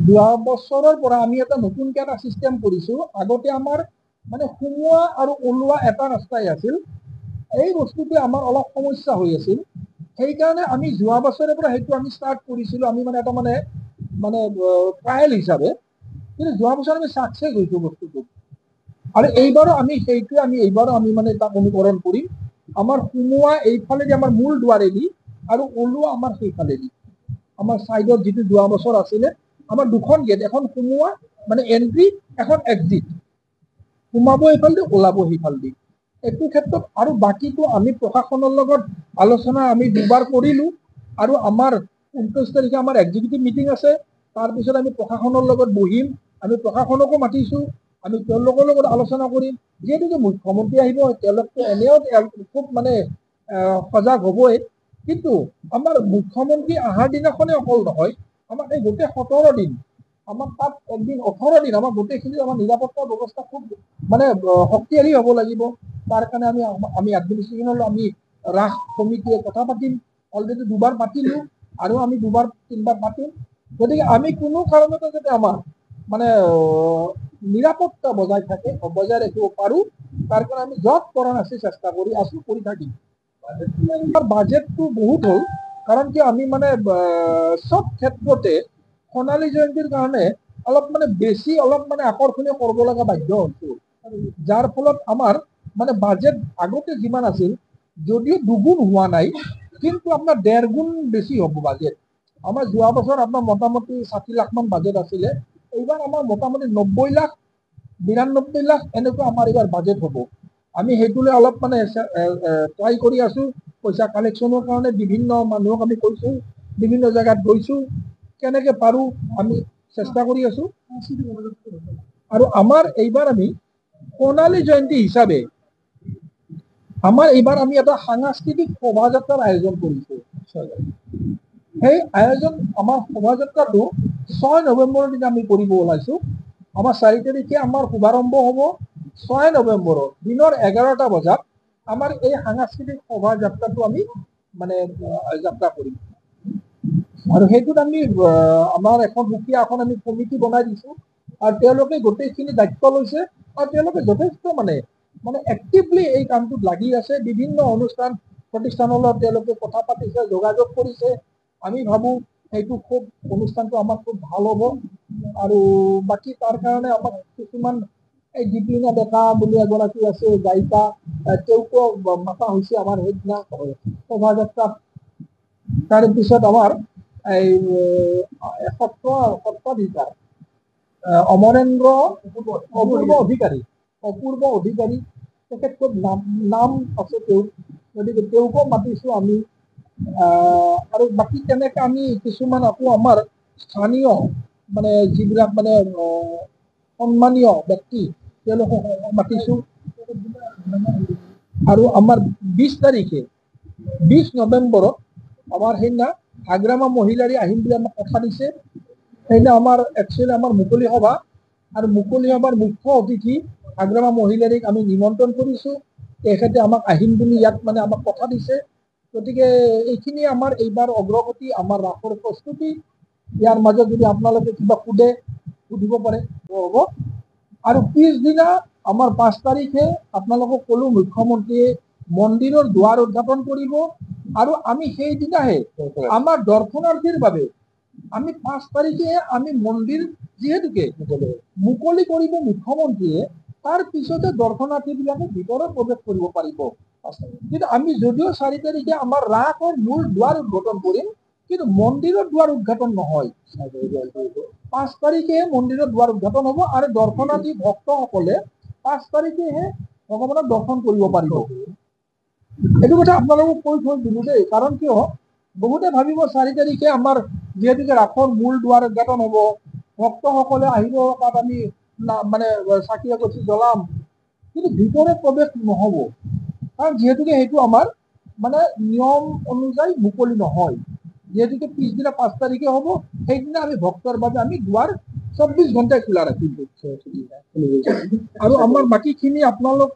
যোৱা বছৰৰ পৰা আমি এটা নতুনকৈ এটা ছিষ্টেম কৰিছোঁ। আগতে আমাৰ মানে সোমোৱা আৰু ওলোৱা এটা ৰাস্তাই আছিল। এই বস্তুটোৱে আমাৰ অলপ সমস্যা হৈ আছিল। সেইকাৰণে আমি যোৱা বছৰৰ পৰা সেইটো আমি ষ্টাৰ্ট কৰিছিলোঁ। আমি মানে এটা মানে ট্ৰায়েল হিচাপে, কিন্তু যোৱা বছৰ আমি ছাকচেছ হৈছোঁ বস্তুটো। আৰু এইবাৰো আমি সেইটোৱে এইবাৰো আমি মানে তাক অনুকৰণ কৰিম। আমাৰ সোমোৱা এইফালেদি আমাৰ মূল দুৱাৰেদি আৰু ওলোৱা আমাৰ সেইফালেদি। আমাৰ ছাইডত যিটো যোৱা বছৰ আছিলে, আমাৰ দুখন গেট, এখন সোমোৱা মানে এণ্ট্ৰি, এখন এক্সিট। সোমাব এইফালেদি, ওলাব সেইফালেদি। এইটো ক্ষেত্ৰত আৰু বাকীটো আমি প্ৰশাসনৰ লগত আলোচনা আমি দুবাৰ কৰিলোঁ। আৰু আমাৰ 29 তাৰিখে আমাৰ এক্সিকিউটিভ মিটিং আছে। তাৰপিছত আমি প্ৰশাসনৰ লগত বহিম, আমি প্ৰশাসনকো মাতিছোঁ, আমি তেওঁলোকৰ লগত আলোচনা কৰিম। যিহেতুকে মুখ্যমন্ত্ৰী আহিব, তেওঁলোকতো এনেও খুব মানে সজাগ হ'বই। কিন্তু আমাৰ মুখ্যমন্ত্ৰী অহাৰ দিনাখনে অকল নহয়, আমাৰ এই গোটেই 17 দিন, আমাৰ তাত একদিন 18 দিন আমাৰ গোটেইখিনি আমাৰ নিৰাপত্তা ব্যৱস্থা খুব মানে শক্তিশালী হ'ব লাগিব। তাৰ কাৰণে আমি এডমিনিষ্ট্ৰেশ্যনৰ আমি ৰাস কমিটিয়ে কথা পাতিম। অলৰেডি দুবাৰ পাতিলোঁ আৰু আমি দুবাৰ তিনিবাৰ পাতিম। গতিকে আমি কোনো কাৰণতে যাতে আমাৰ মানে নিৰাপত্তা বজাই থাকে, বজাই ৰাখিব পাৰোঁ, তাৰ কাৰণে আমি য'ত পৰা নাছিল চেষ্টা কৰি আছোঁ, কৰি থাকিম। বাজেটটো বহুত হ'ল, কাৰণ কিয় আমি মানে চব ক্ষেত্ৰতে সোণালী জয়ন্তীৰ কাৰণে অলপ মানে বেছি অলপ মানে আকৰ্ষণীয় কৰিব লগা বাধ্য হৈছোঁ। যাৰ ফলত আমাৰ মানে বাজেট আগতে যিমান আছিল, যদিও দুগুণ হোৱা নাই, কিন্তু আপোনাৰ 1.5 গুণ বেছি হ'ব বাজেট। আমাৰ যোৱা বছৰ আপোনাৰ মোটামুটি 60 লাখ মান বাজেট আছিলে। এইবাৰ আমাৰ মোটামুটি 90 লাখ 92 লাখ এনেকুৱা আমাৰ এইবাৰ বাজেট হ'ব। আমি সেইটোলৈ অলপ মানে ট্ৰাই কৰি আছোঁ। পইচা কালেকশ্যনৰ কাৰণে বিভিন্ন মানুহক আমি কৈছোঁ, বিভিন্ন জেগাত গৈছোঁ, কেনেকৈ পাৰোঁ আমি চেষ্টা কৰি আছোঁ। আৰু আমাৰ এইবাৰ আমি সোণালী জয়ন্তী হিচাপে আমাৰ এইবাৰ আমি এটা সাংস্কৃতিক শোভাযাত্ৰাৰ আয়োজন কৰিছোঁ। সেই আয়োজন আমাৰ শোভাযাত্ৰাটো 6 নৱেম্বৰৰ দিনা আমি কৰিব ওলাইছোঁ। আমাৰ 4 তাৰিখে আমাৰ শুভাৰম্ভ হ'ব। 6 নৱেম্বৰৰ দিনৰ 11টা বজাত আমাৰ এই সাংস্কৃতিক শোভাযাত্ৰাটো আমি মানে যাত্ৰা কৰিম। আৰু সেইটোত আমি আমাৰ এখন সুকীয়া এখন আমি কমিটি বনাই দিছোঁ। আৰু তেওঁলোকে গোটেইখিনি দায়িত্ব লৈছে, আৰু তেওঁলোকে যথেষ্ট মানে এক্টিভলি এই কামটোত লাগি আছে। বিভিন্ন অনুষ্ঠান প্ৰতিষ্ঠানৰ লগত তেওঁলোকে কথা পাতিছে, যোগাযোগ কৰিছে। আমি ভাবোঁ সেইটো খুব অনুষ্ঠানটো আমাৰ খুব ভাল হ'ব। আৰু বাকী তাৰ কাৰণে আমাক কিছুমান এই দীপলিনা ডেকা বুলি এগৰাকী আছে গায়িকা, তেওঁকো মাতা হৈছে আমাৰ সেইদিনা শোভাযাত্ৰাত। তাৰপিছত আমাৰ এই সত্ৰাধিকাৰ অমৰেন্দ্ৰ অপূৰ্ব অধিকাৰী, তেখেত খুব নাম আছে তেওঁৰ, গতিকে তেওঁকো মাতিছোঁ আমি। আৰু বাকী তেনেকৈ আমি কিছুমান আকৌ আমাৰ স্থানীয় মানে যিবিলাক মানে সন্মানীয় ব্যক্তি, তেওঁলোকক মাতিছোঁ। আৰু আমাৰ 20 তাৰিখে 20 নৱেম্বৰত আমাৰ সেইদিনা আগ্ৰামা মহিলাৰী আহিম বুলি আমাক কথা দিছে। সেইদিনা আমাৰ একচুৱেলি আমাৰ মুকলি সভা, আৰু মুকলি সভাৰ মুখ্য অতিথি আগ্ৰামা মহিলাৰীক আমি নিমন্ত্ৰণ কৰিছোঁ। তেখেতে আমাক আহিম বুলি ইয়াত মানে আমাক কথা দিছে। গতিকে এইখিনি আমাৰ এইবাৰ অগ্ৰগতি, আমাৰ ৰাসৰ প্ৰস্তুতি। ইয়াৰ মাজত যদি আপোনালোকে কিবা সুধিব পাৰে হ'ব। আৰু পিছদিনা আমাৰ 5 তাৰিখে আপোনালোকক ক'লো, মুখ্যমন্ত্ৰীয়ে মন্দিৰৰ দুৱাৰ উদ্ঘাটন কৰিব। আৰু আমি সেইদিনাহে আমাৰ দৰ্শনাৰ্থীৰ বাবে আমি 5 তাৰিখে আমি মন্দিৰ যিহেতুকে মুকলি কৰিব মুখ্যমন্ত্ৰীয়ে, তাৰ পিছতে দৰ্শনাৰ্থীবিলাকে ভিতৰত প্ৰৱেশ কৰিব পাৰিব। কিন্তু আমি যদিও 4 তাৰিখে আমাৰ ৰাসৰ মূল দুৱাৰ উদ্ঘাটন কৰিম, কিন্তু মন্দিৰৰ দুৱাৰ উদ্ঘাটন নহয়। 5 তাৰিখে মন্দিৰৰ দুৱাৰ উদ্ঘাটন হ'ব, আৰু দৰ্শনাৰ্থী ভক্তসকলে 5 তাৰিখেহে ভগৱানক দৰ্শন কৰিব পাৰিব। এইটো কথা আপোনালোকক কৈ থৈ দিলোঁ দেই, কাৰণ কিয় বহুতে ভাবিব 4 তাৰিখে আমাৰ যিহেতুকে ৰাসৰ মূল দুৱাৰ উদ্ঘাটন হ'ব, ভক্তসকলে আহিব, তাত আমি মানে চাকি এগছি জ্বলাম, কিন্তু ভিতৰত প্ৰৱেশ নহ'ব। কাৰণ যিহেতুকে সেইটো আমাৰ মানে নিয়ম অনুযায়ী মুকলি নহয়। যিহেতুকে পিছদিনা 5 তাৰিখে হ'ব, সেইদিনা আমি ভক্তৰ বাবে আমি দুৱাৰ 24 ঘণ্টাই খোলা ৰাখিম। আৰু আমাৰ বাকীখিনি আপোনালোক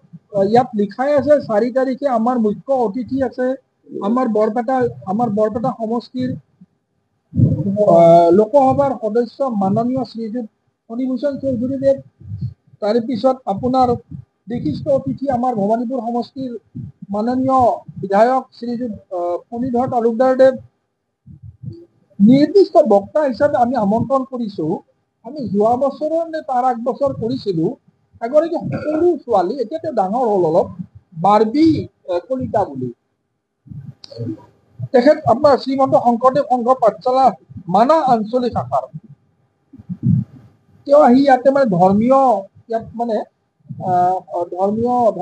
ইয়াত লিখাই আছে। 4 তাৰিখে আমাৰ মুখ্য অতিথি আছে আমাৰ বৰপেটা সমষ্টিৰ লোকসভাৰ সদস্য মাননীয় শ্ৰীযুত ফণীভূষণ চৌধুৰীদেৱ, তাৰে পিছত আপোনাৰ বিশিষ্ট অতিথি আমাৰ ভৱানীপুৰ সমষ্টিৰ মাননীয় বিধায়ক শ্ৰীযুত ফণীধৰ তালুকদাৰদেৱ, নিৰ্দিষ্ট বক্তা হিচাপে আমি আমন্ত্ৰণ কৰিছোঁ। আমি যোৱা বছৰৰ নে তাৰ আগবছৰ কৰিছিলোঁ এগৰাকী সৰু ছোৱালী, এতিয়া তেওঁ ডাঙৰ হ'ল অলপ, বাৰ্বী কলিতা বুলি। তেখেত আপোনাৰ শ্ৰীমন্ত শংকৰদেৱ সংঘ পাঠশালা মানা আঞ্চলিক শাখাৰ। তেওঁ আহি ইয়াতে মানে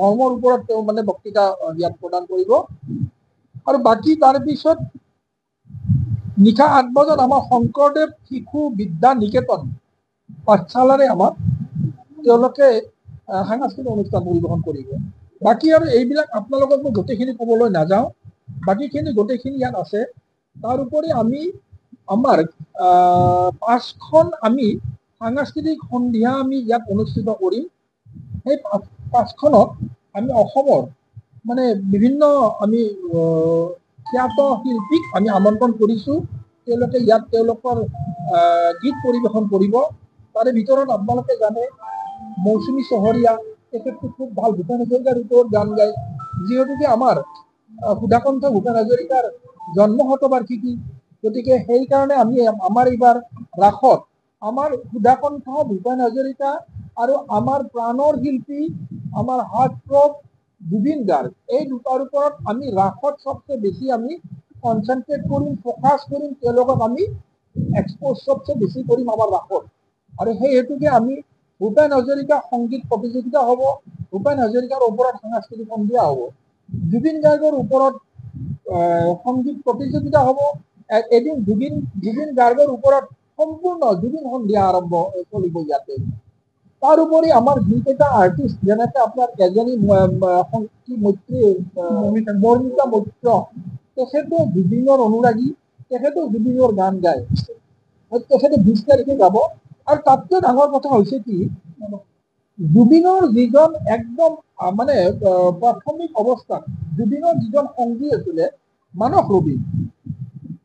ধৰ্মৰ ওপৰত তেওঁ মানে বক্তৃতা ইয়াত প্ৰদান কৰিব। আৰু বাকী তাৰপিছত নিশা 8 বজাত আমাৰ শংকৰদেৱ শিশু বিদ্যা নিকেতন পাঠশালাৰে আমাক তেওঁলোকে সাংস্কৃতিক অনুষ্ঠান পৰিৱেশন কৰিব। বাকী আৰু এইবিলাক আপোনালোকক মই গোটেইখিনি ক'বলৈ নাযাওঁ, বাকীখিনি গোটেইখিনি ইয়াত আছে। তাৰ উপৰি আমি আমাৰ 5খন আমি সাংস্কৃতিক সন্ধিয়া আমি ইয়াত অনুষ্ঠিত কৰিম। সেই 5খনত আমি অসমৰ মানে বিভিন্ন আমি খ্যাত শিল্পীক আমি আমন্ত্ৰণ কৰিছোঁ। তেওঁলোকে ইয়াত তেওঁলোকৰ গীত পৰিৱেশন কৰিব। তাৰে ভিতৰত আপোনালোকে জানে মৌচুমী চহৰীয়া, তেখেতটো খুব ভাল ভূপেন হাজৰিকাৰ ওপৰত গান গায়, যিহেতুকে আমাৰ সুধাকণ্ঠ ভূপেন হাজৰিকাৰ জন্ম শতবাৰ্ষিকী। গতিকে সেইকাৰণে আমি আমাৰ এইবাৰ ৰাসত আমাৰ সুধাকণ্ঠ ভূপেন হাজৰিকা আৰু আমাৰ প্ৰাণৰ শিল্পী আমাৰ হাৰ্টথ্ৰব জুবিন গাৰ্গ, এই দুটাৰ ওপৰত আমি ৰাসত সবচে বেছি আমি কনচেনট্ৰেট কৰিম, ফ'কাছ কৰিম। তেওঁলোকক আমি এক্সপ'জ সবচে বেছি কৰিম আমাৰ ৰাসত। আৰু সেই হেতুকে আমি ভূপেন হাজৰিকা সংগীত প্ৰতিযোগিতা হ'ব, ভূপেন হাজৰিকাৰ ওপৰত সাংস্কৃতিক সন্ধিয়া হ'ব, জুবিন গাৰ্গৰ ওপৰত সংগীত প্ৰতিযোগিতা হ'ব, এদিন জুবিন গাৰ্গৰ ওপৰত সম্পূৰ্ণ জুবিন সন্ধিয়া আৰম্ভ চলিব ইয়াতে। তাৰোপৰি আমাৰ যিকেইটা আৰ্টিষ্ট, যেনেকৈ আপোনাৰ এজনী মৌমিতা মৈত্ৰ, তেখেতো জুবিনৰ অনুৰাগী, তেখেতো জুবিনৰ গান গায়, তেখেতে 20 তাৰিখে গাব। আৰু তাতকৈ ডাঙৰ কথা হৈছে কি, জুবিনৰ যিজন একদম মানে প্ৰাথমিক অৱস্থাত জুবিনৰ যিজন সংগী আছিলে মানস ৰবীন,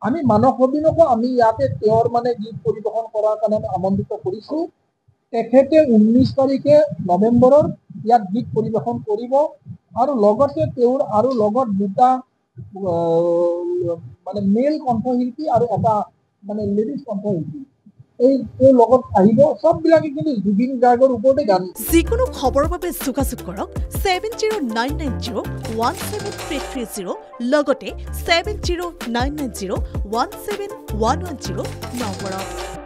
আমি মানস ৰবীনকো আমি ইয়াতে তেওঁৰ মানে গীত পৰিৱেশন কৰাৰ কাৰণে আমন্ত্ৰিত কৰিছোঁ। তেখেতে 19 তাৰিখে নৱেম্বৰৰ ইয়াত গীত পৰিৱেশন কৰিব। আৰু লগতে তেওঁৰ আৰু লগত দুটা মানে মেল কণ্ঠশিল্পী আৰু এটা মানে লেডিজ কণ্ঠশিল্পী এই লগত আহিব। সববিলাকে কিন্তু জুবিন গাৰ্গৰ ওপৰতে গান। যিকোনো খবৰৰ বাবে যোগাযোগ কৰক 7099017330 লগতে 7099017110 নম্বৰত।